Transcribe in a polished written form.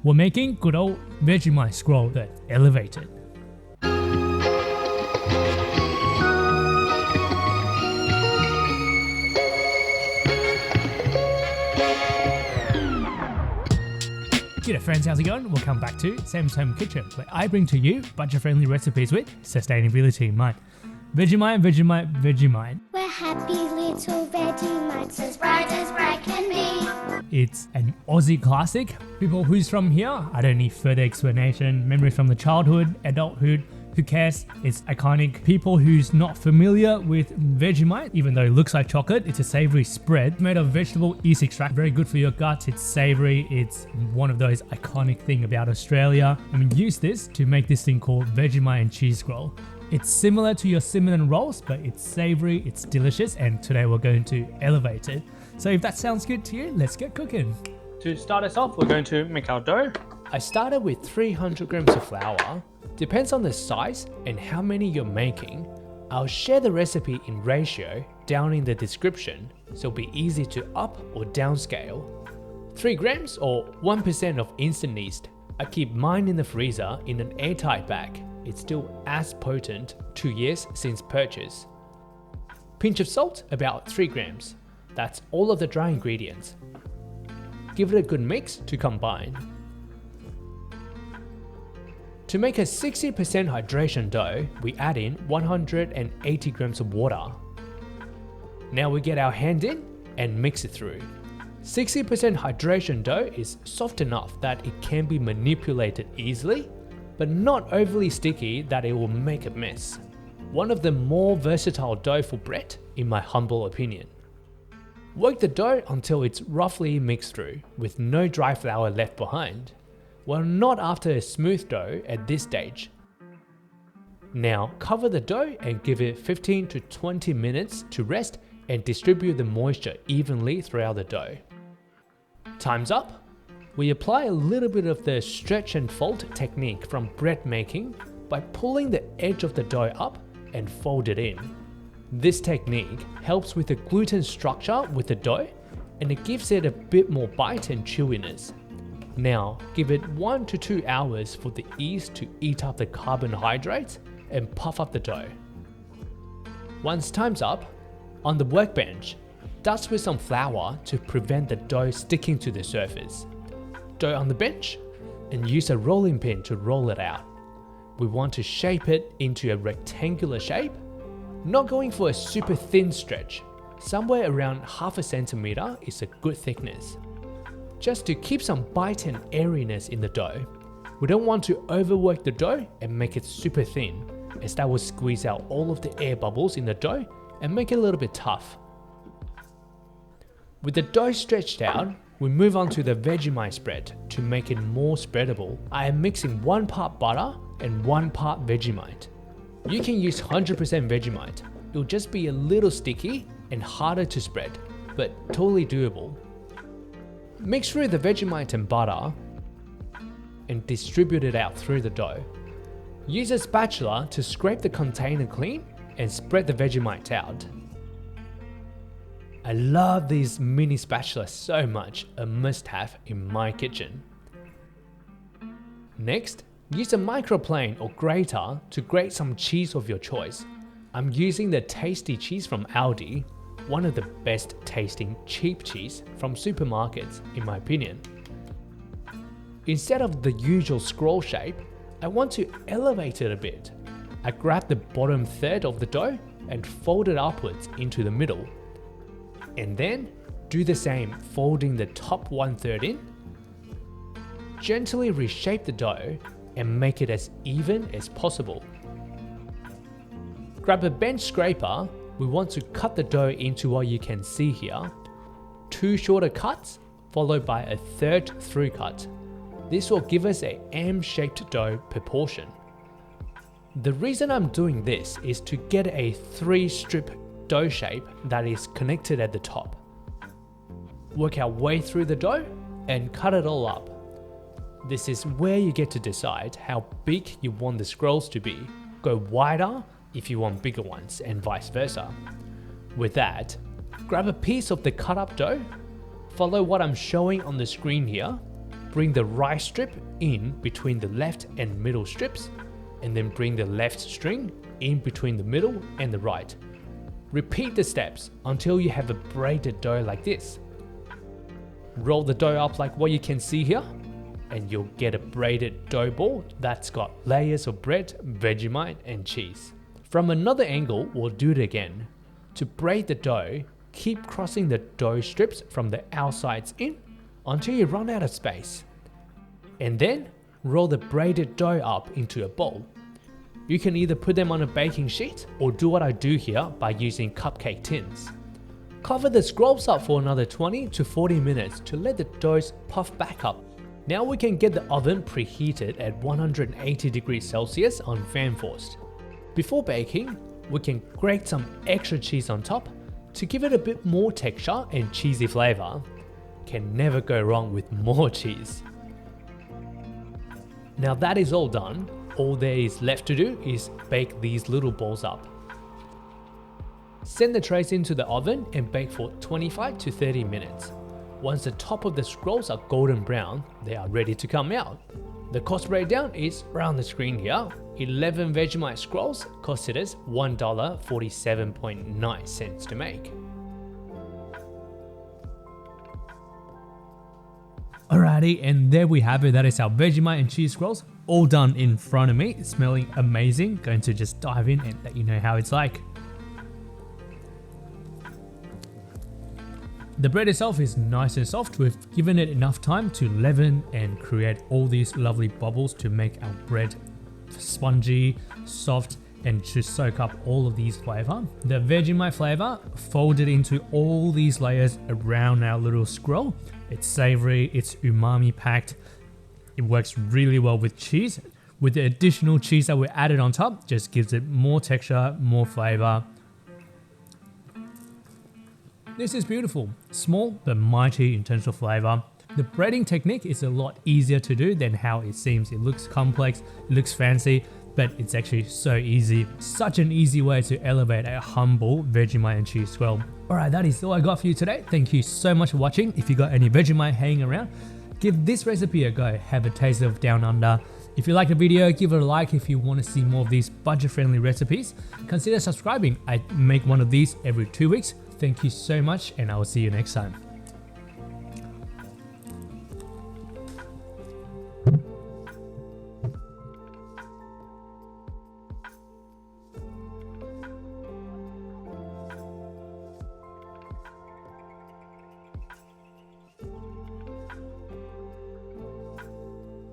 We're making good old Vegemite scroll that elevated. G'day friends, how's it going? Welcome back to Sam's Home Kitchen, where I bring to you budget-friendly recipes with sustainability in mind. Vegemite, Vegemite, Vegemite. We're happy little Vegemites, as bright can be. It's an Aussie classic. People who's from here, I don't need further explanation. Memories from the childhood, adulthood, who cares? It's iconic. People who's not familiar with Vegemite, even though it looks like chocolate, it's a savory spread made of vegetable yeast extract. Very good for your gut. It's savory. It's one of those iconic things about Australia. And we use this to make this thing called Vegemite and cheese scroll. It's similar to your cinnamon rolls, but it's savory, it's delicious, and today we're going to elevate it. So if that sounds good to you, let's get cooking. To start us off, we're going to make our dough. I started with 300 grams of flour. Depends on the size and how many you're making. I'll share the recipe in ratio down in the description, so it'll be easy to up or downscale. 3 grams or 1% of instant yeast. I keep mine in the freezer in an airtight bag. It's still as potent 2 years since purchase. Pinch of salt, about 3 grams. That's all of the dry ingredients. Give it a good mix to combine. To make a 60% hydration dough, we add in 180 grams of water. Now we get our hand in and mix it through. 60% hydration dough is soft enough that it can be manipulated easily, but not overly sticky that it will make a mess. One of the more versatile dough for bread, in my humble opinion. Work the dough until it's roughly mixed through, with no dry flour left behind. Well, not after a smooth dough at this stage. Now cover the dough and give it 15 to 20 minutes to rest and distribute the moisture evenly throughout the dough. Time's up. We apply a little bit of the stretch and fold technique from bread making by pulling the edge of the dough up and fold it in. This technique helps with the gluten structure with the dough, and it gives it a bit more bite and chewiness. Now give it 1 to 2 hours for the yeast to eat up the carbohydrates and puff up the dough. Once time's up, on the workbench, dust with some flour to prevent the dough sticking to the surface. Dough on the bench, and use a rolling pin to roll it out. We want to shape it into a rectangular shape, not going for a super thin stretch. Somewhere around ½ centimeter is a good thickness. Just to keep some bite and airiness in the dough. We don't want to overwork the dough and make it super thin, as that will squeeze out all of the air bubbles in the dough and make it a little bit tough. With the dough stretched out, we move on to the Vegemite spread to make it more spreadable. I am mixing 1 part butter and 1 part Vegemite. You can use 100% Vegemite. It'll just be a little sticky and harder to spread, but totally doable. Mix through the Vegemite and butter and distribute it out through the dough. Use a spatula to scrape the container clean and spread the Vegemite out. I love these mini spatulas so much, a must-have in my kitchen. Next, use a microplane or grater to grate some cheese of your choice. I'm using the tasty cheese from Aldi, one of the best tasting cheap cheese from supermarkets in my opinion. Instead of the usual scroll shape, I want to elevate it a bit. I grab the bottom third of the dough and fold it upwards into the middle. And then do the same, folding the top 1/3 in. Gently reshape the dough and make it as even as possible. Grab a bench scraper. We want to cut the dough into what you can see here. 2 shorter cuts followed by a 3rd through cut. This will give us a M-shaped dough proportion. The reason I'm doing this is to get a 3-strip dough shape that is connected at the top. Work our way through the dough and cut it all up. This is where you get to decide how big you want the scrolls to be. Go wider if you want bigger ones and vice versa. With that, grab a piece of the cut up dough, follow what I'm showing on the screen here, bring the right strip in between the left and middle strips, and then bring the left string in between the middle and the right. Repeat the steps until you have a braided dough like this. Roll the dough up like what you can see here, and you'll get a braided dough ball that's got layers of bread, Vegemite and cheese. From another angle, we'll do it again. To braid the dough, keep crossing the dough strips from the outsides in until you run out of space. And then roll the braided dough up into a bowl. You can either put them on a baking sheet or do what I do here by using cupcake tins. Cover the scrolls up for another 20 to 40 minutes to let the doughs puff back up. Now we can get the oven preheated at 180 degrees Celsius on fan forced. Before baking, we can grate some extra cheese on top to give it a bit more texture and cheesy flavor. Can never go wrong with more cheese. Now that is all done, all there is left to do is bake these little balls up. Send the trays into the oven and bake for 25 to 30 minutes. Once the top of the scrolls are golden brown, they are ready to come out. The cost breakdown is around the screen here. 11 Vegemite scrolls costed us $1.47.9 to make. Alrighty, and there we have it. That is our Vegemite and cheese scrolls, all done in front of me, smelling amazing. Going to just dive in and let you know how it's like. The bread itself is nice and soft. We've given it enough time to leaven and create all these lovely bubbles to make our bread spongy, soft, and to soak up all of these flavor. The Vegemite flavor folded into all these layers around our little scroll. It's savory, it's umami packed. It works really well with cheese. With the additional cheese that we added on top, just gives it more texture, more flavor. This is beautiful, small but mighty in terms of flavor. The braiding technique is a lot easier to do than how it seems. It looks complex, it looks fancy, but it's actually so easy. Such an easy way to elevate a humble Vegemite and cheese swirl. Alright, that is all I got for you today. Thank you so much for watching. If you got any Vegemite hanging around, give this recipe a go. Have a taste of Down Under. If you like the video, give it a like. If you want to see more of these budget-friendly recipes, consider subscribing. I make one of these every 2 weeks. Thank you so much, and I will see you next time.